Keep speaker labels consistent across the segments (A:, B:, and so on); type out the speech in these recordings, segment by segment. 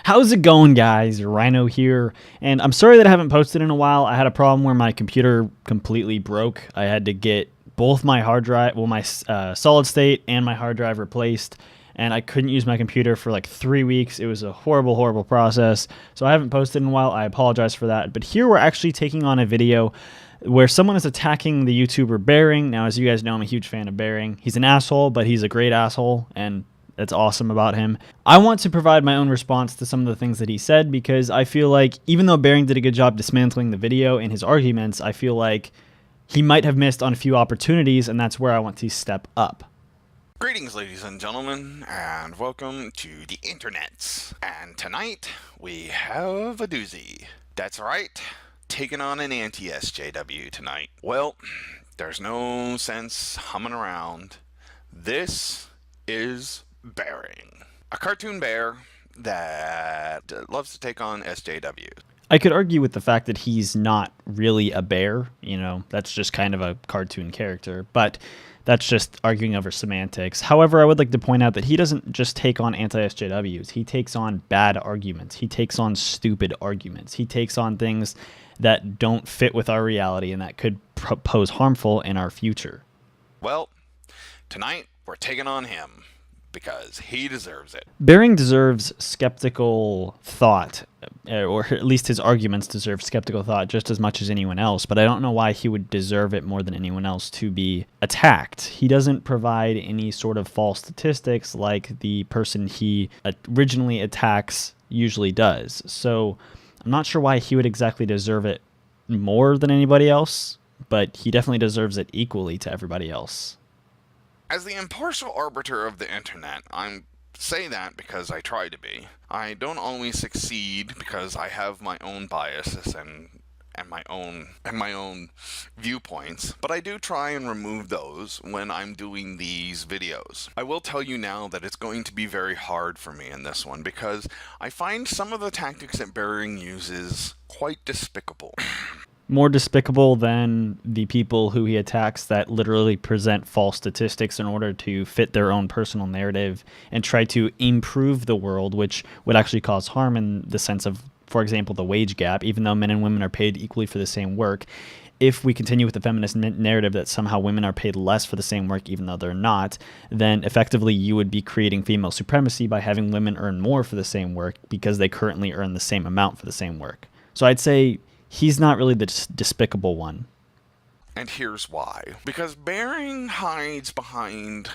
A: How's it going, guys? Rhino here, and I'm sorry that I haven't posted in a while. I had a problem where my computer completely broke. I had to get both my hard drive, my solid state and my hard drive replaced, and I couldn't use my computer for like 3 weeks. It was a horrible, horrible process, so I haven't posted in a while. I apologize for that, but here we're actually taking on a video where someone is attacking the YouTuber Bearing. Now, as you guys know, I'm a huge fan of Bearing. He's an asshole, but he's a great asshole, and that's awesome about him. I want to provide my own response to some of the things that he said because I feel like even though Bearing did a good job dismantling the video and his arguments, I feel like he might have missed on a few opportunities, and that's where I want to step up.
B: Greetings, ladies and gentlemen, and welcome to the internets. And tonight, we have a doozy. That's right, taking on an anti-SJW tonight. Well, there's no sense humming around. This is Bearing, a cartoon bear that loves to take on SJWs.
A: I could argue with the fact that he's not really a bear, that's just kind of a cartoon character, but that's just arguing over semantics. However, I would like to point out that he doesn't just take on anti-SJWs. He takes on bad arguments. He takes on stupid arguments. He takes on things that don't fit with our reality and that could pose harmful in our future.
B: Well, tonight we're taking on him because he deserves it.
A: Bearing deserves skeptical thought, or at least his arguments deserve skeptical thought just as much as anyone else, but I don't know why he would deserve it more than anyone else to be attacked. He doesn't provide any sort of false statistics like the person he originally attacks usually does. So I'm not sure why he would exactly deserve it more than anybody else, but he definitely deserves it equally to everybody else.
B: As the impartial arbiter of the internet, I'm say that because I try to be. I don't always succeed because I have my own biases and my own viewpoints, but I do try and remove those when I'm doing these videos. I will tell you now that it's going to be very hard for me in this one because I find some of the tactics that Bearing uses quite despicable.
A: More despicable than the people who he attacks that literally present false statistics in order to fit their own personal narrative and try to improve the world, which would actually cause harm in the sense of, for example, the wage gap. Even though men and women are paid equally for the same work, if we continue with the feminist narrative that somehow women are paid less for the same work even though they're not, then effectively you would be creating female supremacy by having women earn more for the same work because they currently earn the same amount for the same work. So I'd say he's not really the despicable one.
B: And here's why. Because Bearing hides behind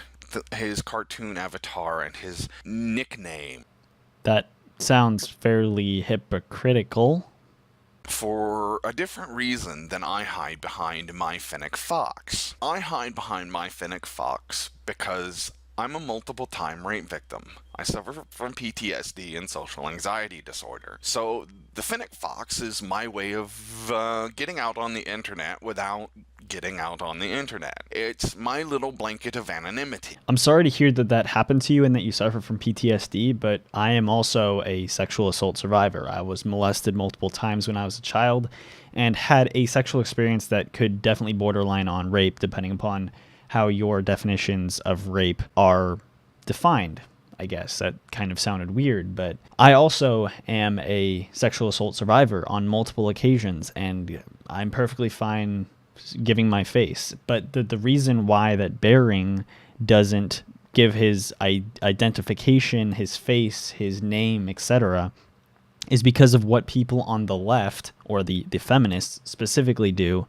B: his cartoon avatar and his nickname.
A: That sounds fairly hypocritical.
B: For a different reason than I hide behind my Finnick Fox. I hide behind my Finnick Fox because I'm a multiple-time rape victim. I suffer from PTSD and social anxiety disorder. So the Finnick Fox is my way of getting out on the internet without getting out on the internet. It's my little blanket of anonymity.
A: I'm sorry to hear that that happened to you and that you suffer from PTSD, but I am also a sexual assault survivor. I was molested multiple times when I was a child and had a sexual experience that could definitely borderline on rape, depending upon how your definitions of rape are defined. I guess that kind of sounded weird, but I also am a sexual assault survivor on multiple occasions, and I'm perfectly fine giving my face. But the reason why that Bearing doesn't give his identification, his face, his name, etc., is because of what people on the left, or the feminists specifically, do.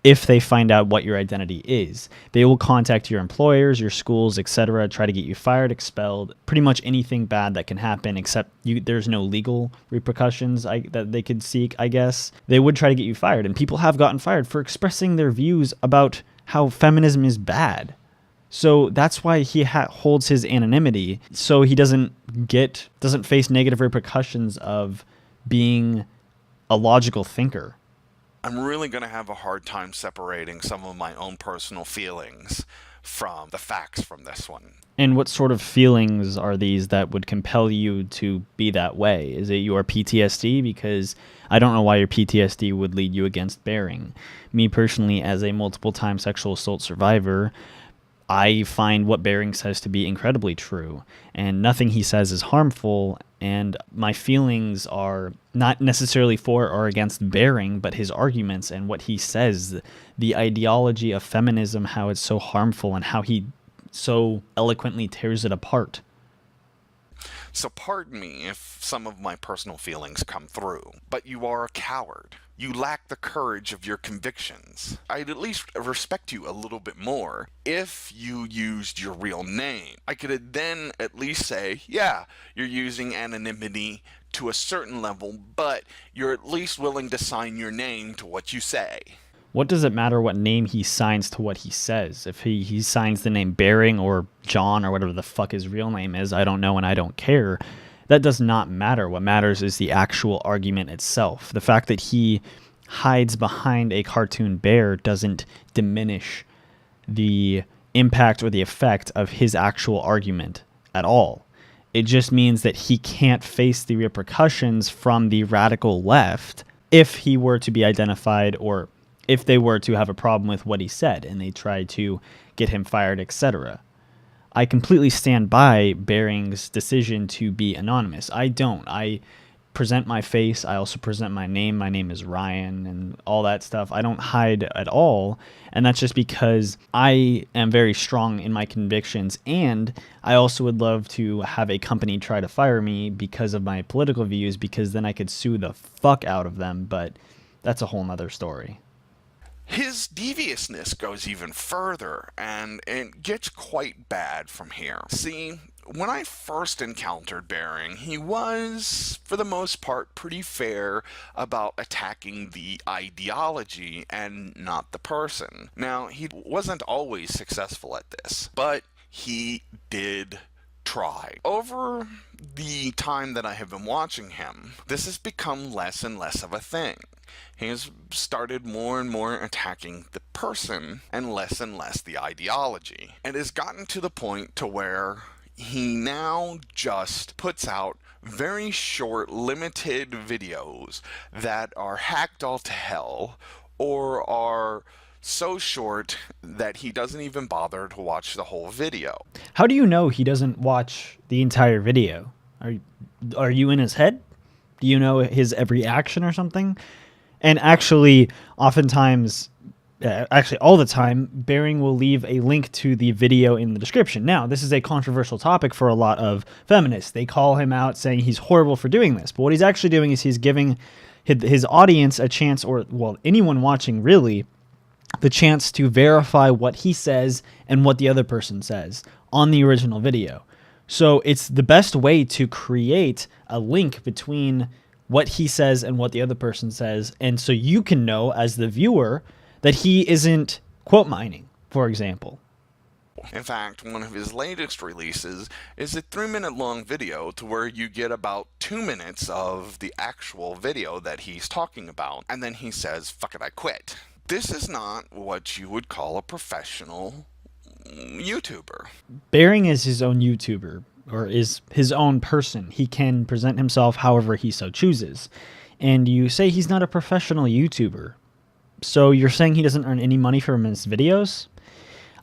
A: If they find out what your identity is, they will contact your employers, your schools, etc., try to get you fired, expelled, pretty much anything bad that can happen, except there's no legal repercussions that they could seek, I guess. They would try to get you fired, and people have gotten fired for expressing their views about how feminism is bad. So that's why he holds his anonymity, so he doesn't face negative repercussions of being a logical thinker.
B: I'm really going to have a hard time separating some of my own personal feelings from the facts from this one.
A: And what sort of feelings are these that would compel you to be that way? Is it your PTSD? Because I don't know why your PTSD would lead you against Bearing. Me personally, as a multiple-time sexual assault survivor, I find what Bering says to be incredibly true, and nothing he says is harmful, and my feelings are not necessarily for or against Bering, but his arguments and what he says, the ideology of feminism, how it's so harmful, and how he so eloquently tears it apart.
B: So pardon me if some of my personal feelings come through, but you are a coward. You lack the courage of your convictions. I'd at least respect you a little bit more if you used your real name. I could then at least say, yeah, you're using anonymity to a certain level, but you're at least willing to sign your name to what you say.
A: What does it matter what name he signs to what he says? If he signs the name Bering or John or whatever the fuck his real name is, I don't know and I don't care. That does not matter. What matters is the actual argument itself. The fact that he hides behind a cartoon bear doesn't diminish the impact or the effect of his actual argument at all. It just means that he can't face the repercussions from the radical left if he were to be identified, or if they were to have a problem with what he said and they tried to get him fired, etc. I completely stand by Bering's decision to be anonymous. I don't. I present my face. I also present my name. My name is Ryan and all that stuff. I don't hide at all. And that's just because I am very strong in my convictions. And I also would love to have a company try to fire me because of my political views, because then I could sue the fuck out of them. But that's a whole nother story.
B: His deviousness goes even further, and it gets quite bad from here. See, when I first encountered Bering, he was, for the most part, pretty fair about attacking the ideology and not the person. Now, he wasn't always successful at this, but he did try. Over the time that I have been watching him, this has become less and less of a thing. He has started more and more attacking the person and less the ideology. It has gotten to the point to where he now just puts out very short, limited videos that are hacked all to hell, or are so short that he doesn't even bother to watch the whole video.
A: How do you know he doesn't watch the entire video? Are you in his head? Do you know his every action or something? And actually, oftentimes, actually all the time, Bering will leave a link to the video in the description. Now, this is a controversial topic for a lot of feminists. They call him out saying he's horrible for doing this. But what he's actually doing is he's giving his audience a chance, or, well, anyone watching really, the chance to verify what he says and what the other person says on the original video. So it's the best way to create a link between what he says and what the other person says, and so you can know as the viewer that he isn't quote mining, for example.
B: In fact, one of his latest releases is a 3-minute long video to where you get about 2 minutes of the actual video that he's talking about, and then he says, "Fuck it, I quit." This is not what you would call a professional YouTuber.
A: Bering is his own YouTuber, or is his own person. He can present himself however he so chooses. And you say he's not a professional YouTuber. So you're saying he doesn't earn any money from his videos?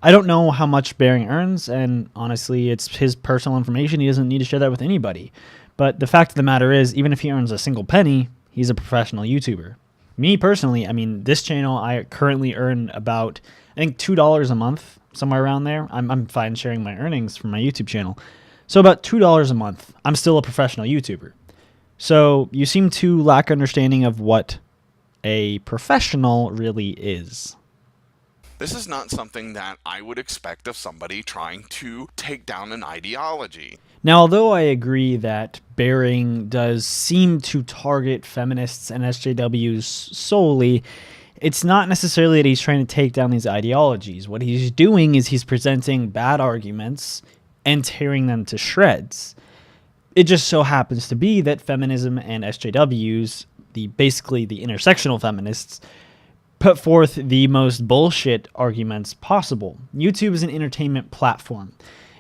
A: I don't know how much Bering earns, and honestly, it's his personal information. He doesn't need to share that with anybody. But the fact of the matter is, even if he earns a single penny, he's a professional YouTuber. Me personally, I mean, this channel, I currently earn about, I think, $2 a month, somewhere around there. I'm fine sharing my earnings from my YouTube channel. So about $2 a month. I'm still a professional YouTuber. So you seem to lack understanding of what a professional really is.
B: This is not something that I would expect of somebody trying to take down an ideology.
A: Now, although I agree that Bering does seem to target feminists and SJWs solely, it's not necessarily that he's trying to take down these ideologies. What he's doing is he's presenting bad arguments and tearing them to shreds. It just so happens to be that feminism and SJWs, basically the intersectional feminists, put forth the most bullshit arguments possible. YouTube is an entertainment platform.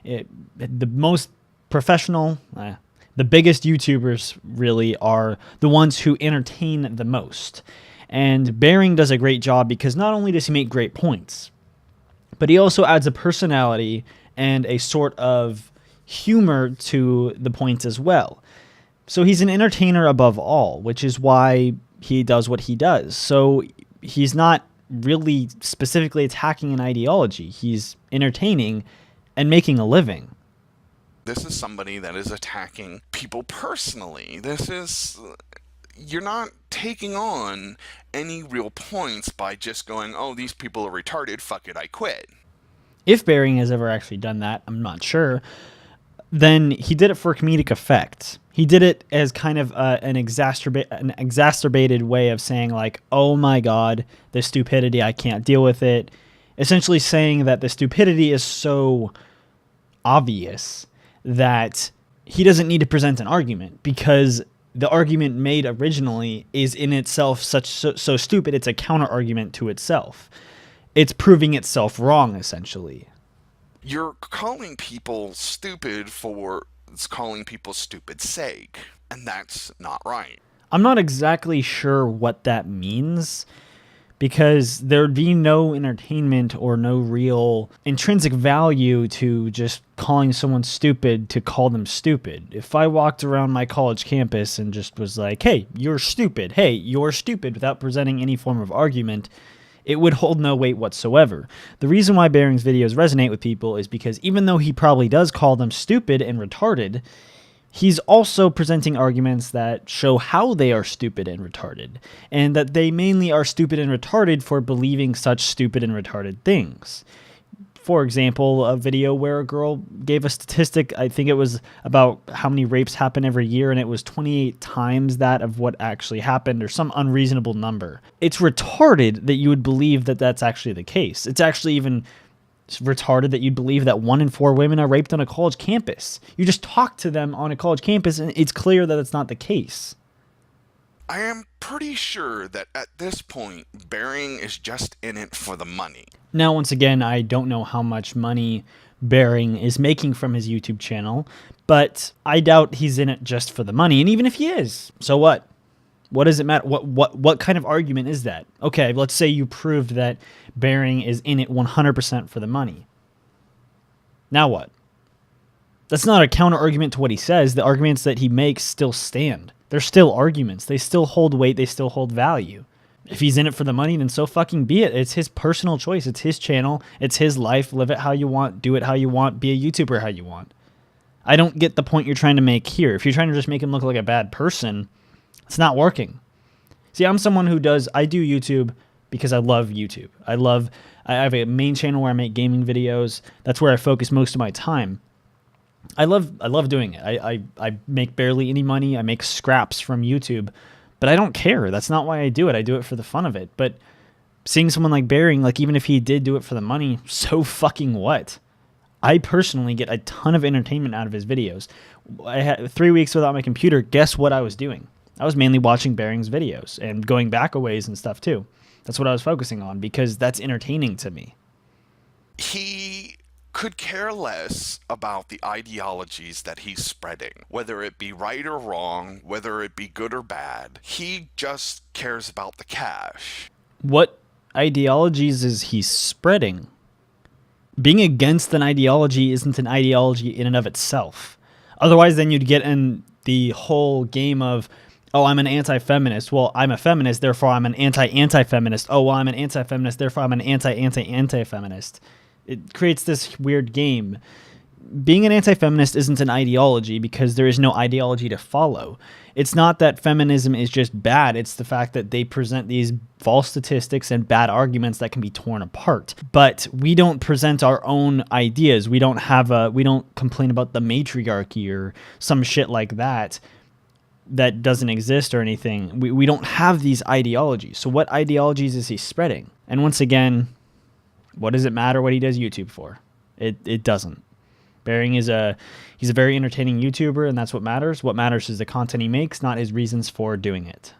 A: The most professional, the biggest YouTubers really are the ones who entertain the most. And Bering does a great job because not only does he make great points, but he also adds a personality and a sort of humor to the points as well. So he's an entertainer above all, which is why he does what he does. So he's not really specifically attacking an ideology. He's entertaining and making a living.
B: This is somebody that is attacking people personally. You're not taking on any real points by just going, oh, these people are retarded, fuck it, I quit.
A: If Bering has ever actually done that, I'm not sure. Then he did it for comedic effect. He did it as kind of an exacerbated way of saying, like, oh my god, the stupidity, I can't deal with it. Essentially saying that the stupidity is so obvious that he doesn't need to present an argument, because the argument made originally is in itself so stupid, it's a counter argument to itself. It's proving itself wrong, essentially.
B: You're calling people stupid for calling people stupid's sake, and that's not right.
A: I'm not exactly sure what that means, because there'd be no entertainment or no real intrinsic value to just calling someone stupid to call them stupid. If I walked around my college campus and just was like, hey, you're stupid, without presenting any form of argument, it would hold no weight whatsoever. The reason why Bering's videos resonate with people is because even though he probably does call them stupid and retarded, he's also presenting arguments that show how they are stupid and retarded, and that they mainly are stupid and retarded for believing such stupid and retarded things. For example, a video where a girl gave a statistic, I think it was about how many rapes happen every year, and it was 28 times that of what actually happened, or some unreasonable number. It's retarded that you would believe that that's actually the case. It's actually even retarded that you'd believe that 1 in 4 women are raped on a college campus. You just talk to them on a college campus, and it's clear that it's not the case.
B: I am pretty sure that at this point, Bering is just in it for the money.
A: Now, once again, I don't know how much money Bering is making from his YouTube channel, but I doubt he's in it just for the money. And even if he is, so what? What does it matter? What kind of argument is that? Okay, let's say you proved that Bering is in it 100% for the money. Now what? That's not a counter argument to what he says. The arguments that he makes still stand. They're still arguments. They still hold weight. They still hold value. If he's in it for the money, then so fucking be it. It's his personal choice. It's his channel. It's his life. Live it how you want. Do it how you want. Be a YouTuber how you want. I don't get the point you're trying to make here. If you're trying to just make him look like a bad person, it's not working. See, I'm someone who I do YouTube because I love YouTube. I have a main channel where I make gaming videos. That's where I focus most of my time. I love doing it. I make barely any money. I make scraps from YouTube, but I don't care. That's not why I do it. I do it for the fun of it. But seeing someone like Bering, like, even if he did do it for the money, so fucking what? I personally get a ton of entertainment out of his videos. I had 3 weeks without my computer. Guess what I was doing? I was mainly watching Bering's videos and going back a ways and stuff too. That's what I was focusing on, because that's entertaining to me.
B: He could care less about the ideologies that he's spreading, whether it be right or wrong, whether it be good or bad. He just cares about the cash.
A: What ideologies is he spreading? Being against an ideology isn't an ideology in and of itself. Otherwise, then you'd get in the whole game of, oh, I'm an anti-feminist. Well, I'm a feminist, therefore I'm an anti-anti-feminist. Oh, well, I'm an anti-feminist, therefore I'm an anti-anti-anti-feminist. It creates this weird game. Being an anti-feminist isn't an ideology because there is no ideology to follow. It's not that feminism is just bad. It's the fact that they present these false statistics and bad arguments that can be torn apart. But we don't present our own ideas. We don't complain about the matriarchy or some shit like that doesn't exist or anything. We don't have these ideologies. So what ideologies is he spreading? And once again, what does it matter what he does YouTube for? It doesn't. Bering he's a very entertaining YouTuber, and that's what matters. What matters is the content he makes, not his reasons for doing it.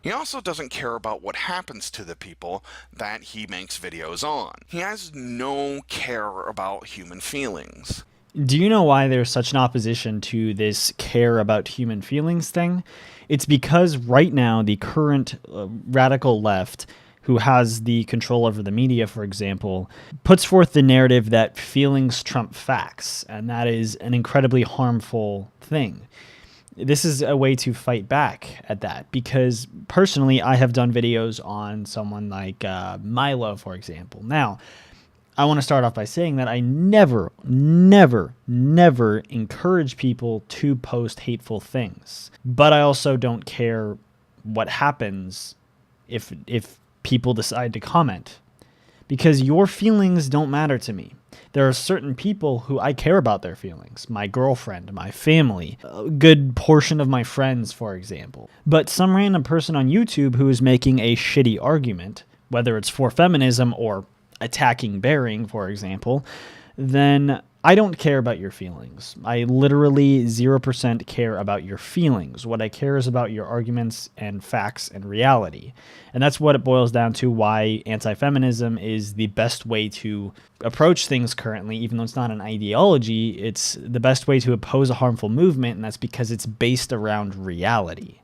B: He also doesn't care about what happens to the people that he makes videos on. He has no care about human feelings.
A: Do you know why there's such an opposition to this care about human feelings thing? It's because right now the current radical left who has the control over the media, for example, puts forth the narrative that feelings trump facts, and that is an incredibly harmful thing. This is a way to fight back at that, because personally, I have done videos on someone like Milo, for example. Now, I want to start off by saying that I never, never, never encourage people to post hateful things. But I also don't care what happens if people decide to comment, because your feelings don't matter to me. There are certain people who I care about their feelings. My girlfriend, my family, a good portion of my friends, for example. But some random person on YouTube who is making a shitty argument, whether it's for feminism or attacking Bering, for example, then I don't care about your feelings. I literally 0% care about your feelings. What I care is about your arguments and facts and reality. And that's what it boils down to, why anti-feminism is the best way to approach things currently. Even though it's not an ideology, it's the best way to oppose a harmful movement, and that's because it's based around reality.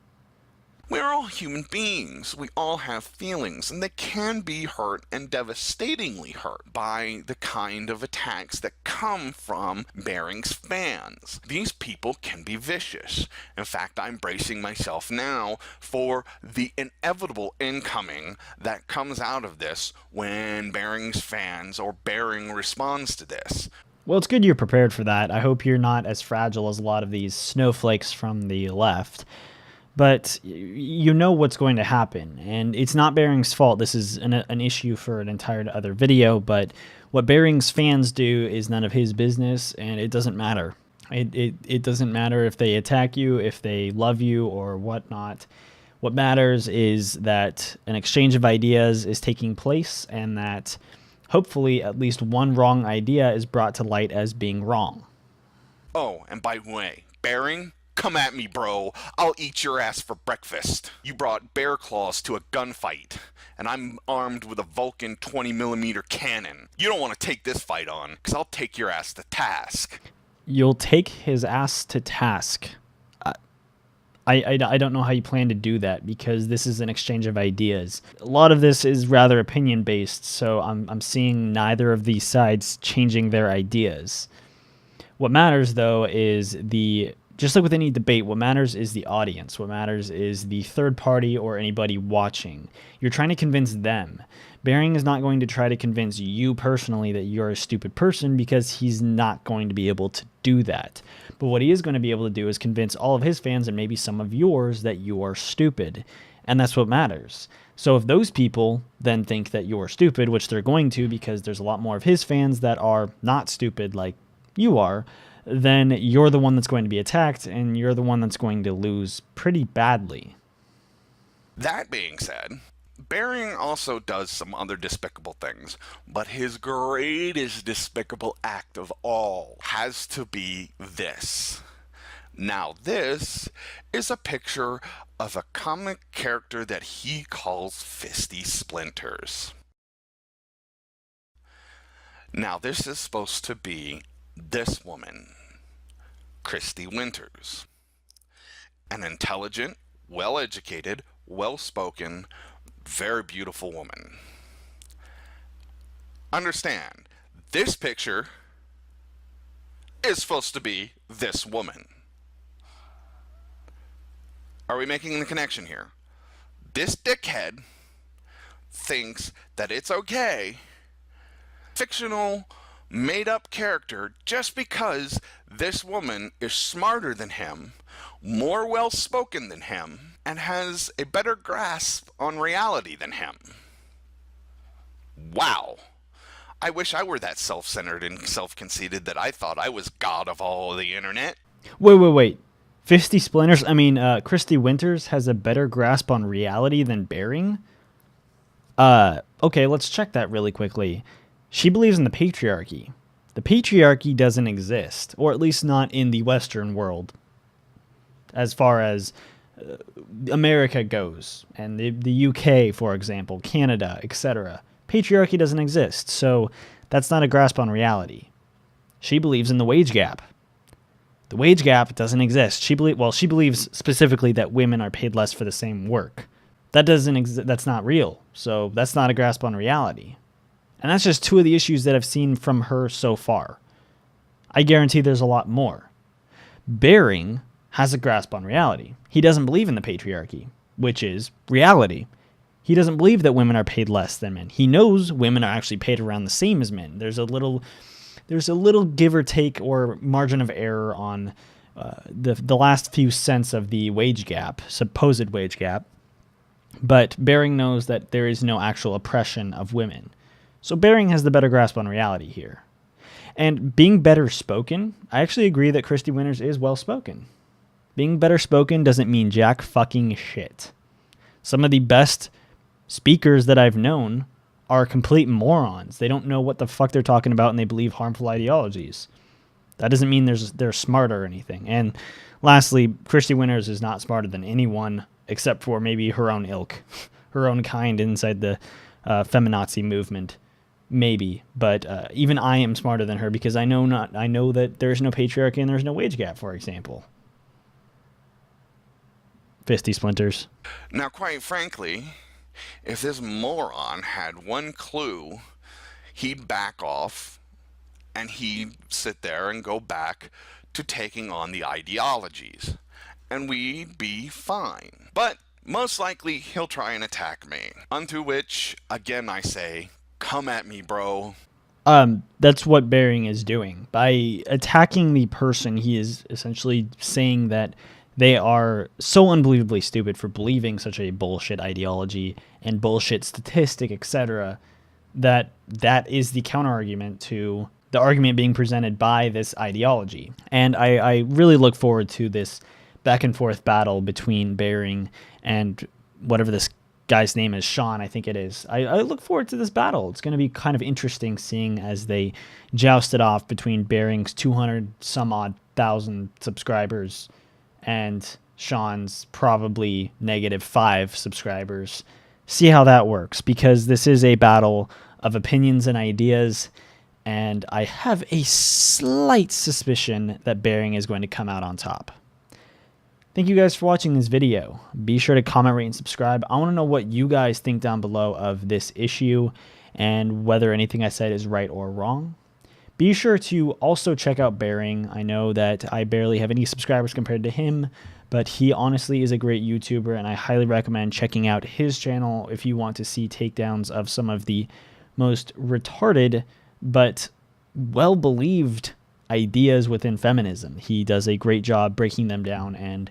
B: We're all human beings. We all have feelings, and they can be hurt and devastatingly hurt by the kind of attacks that come from Bering's fans. These people can be vicious. In fact, I'm bracing myself now for the inevitable incoming that comes out of this when Bering's fans or Bering responds to this.
A: Well, it's good you're prepared for that. I hope you're not as fragile as a lot of these snowflakes from the left. But you know what's going to happen, and it's not Bering's fault. This is an issue for an entire other video, but what Bering's fans do is none of his business, and it doesn't matter. It doesn't matter if they attack you, if they love you, or whatnot. What matters is that an exchange of ideas is taking place, and that hopefully at least one wrong idea is brought to light as being wrong.
B: Oh, and by the way, Bering? Come at me, bro. I'll eat your ass for breakfast. You brought bear claws to a gunfight, and I'm armed with a Vulcan 20mm cannon. You don't want to take this fight on, because I'll take your ass to task.
A: You'll take his ass to task. I don't know how you plan to do that, because this is an exchange of ideas. A lot of this is rather opinion-based, so I'm seeing neither of these sides changing their ideas. What matters, though, is just like with any debate, what matters is the audience. What matters is the third party or anybody watching. You're trying to convince them. Bering is not going to try to convince you personally that you're a stupid person, because he's not going to be able to do that. But what he is going to be able to do is convince all of his fans and maybe some of yours that you are stupid. And that's what matters. So if those people then think that you're stupid, which they're going to, because there's a lot more of his fans that are not stupid like you are, then you're the one that's going to be attacked, and you're the one that's going to lose pretty badly.
B: That being said, Bering also does some other despicable things, but his greatest despicable act of all has to be this. Now, this is a picture of a comic character that he calls Fisty Splinters. Now, this is supposed to be this woman, Christy Winters, an intelligent, well-educated, well-spoken, very beautiful woman. Understand, this picture is supposed to be this woman. Are we making the connection here? This dickhead thinks that it's okay, fictional, made-up character, just because this woman is smarter than him, more well-spoken than him, and has a better grasp on reality than him. Wow. I wish I were that self-centered and self-conceited that I thought I was god of all the internet.
A: Wait. Fisty Splinters, Christy Winters has a better grasp on reality than Bering? Okay, let's check that really quickly. She believes in the patriarchy. The patriarchy doesn't exist, or at least not in the Western world, as far as America goes, and the UK, for example, Canada, etc. Patriarchy doesn't exist, so that's not a grasp on reality. She believes in the wage gap. The wage gap doesn't exist. She believes specifically that women are paid less for the same work. That's not real. So that's not a grasp on reality. And that's just two of the issues that I've seen from her so far. I guarantee there's a lot more. Bering has a grasp on reality. He doesn't believe in the patriarchy, which is reality. He doesn't believe that women are paid less than men. He knows women are actually paid around the same as men. There's a little give or take or margin of error on the last few cents of the wage gap, supposed wage gap. But Bering knows that there is no actual oppression of women. So Bering has the better grasp on reality here. And being better spoken, I actually agree that Christy Winters is well spoken. Being better spoken doesn't mean jack fucking shit. Some of the best speakers that I've known are complete morons. They don't know what the fuck they're talking about and they believe harmful ideologies. That doesn't mean they're smart or anything. And lastly, Christy Winters is not smarter than anyone except for maybe her own ilk, her own kind inside the feminazi movement. Maybe, but even I am smarter than her because I know that there's no patriarchy and there's no wage gap, for example. Fisty Splinters.
B: Now, quite frankly, if this moron had one clue, he'd back off and he'd sit there and go back to taking on the ideologies, and we'd be fine. But most likely he'll try and attack me, unto which, again I say, come at me, bro.
A: That's what Bering is doing. By attacking the person, he is essentially saying that they are so unbelievably stupid for believing such a bullshit ideology and bullshit statistic, etc., that is the counter-argument to the argument being presented by this ideology. And I really look forward to this back-and-forth battle between Bering and whatever this guy's name is, Sean, I think it is. I look forward to this battle. It's going to be kind of interesting seeing as they joust it off between Bering's 200-some-odd-thousand subscribers and Sean's probably -5 subscribers. See how that works, because this is a battle of opinions and ideas, and I have a slight suspicion that Bering is going to come out on top. Thank you guys for watching this video. Be sure to comment, rate, and subscribe. I want to know what you guys think down below of this issue and whether anything I said is right or wrong. Be sure to also check out Bering. I know that I barely have any subscribers compared to him, but he honestly is a great YouTuber, and I highly recommend checking out his channel if you want to see takedowns of some of the most retarded but well-believed ideas within feminism. He does a great job breaking them down and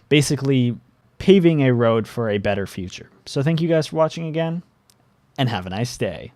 A: basically paving a road for a better future. So thank you guys for watching again, and have a nice day.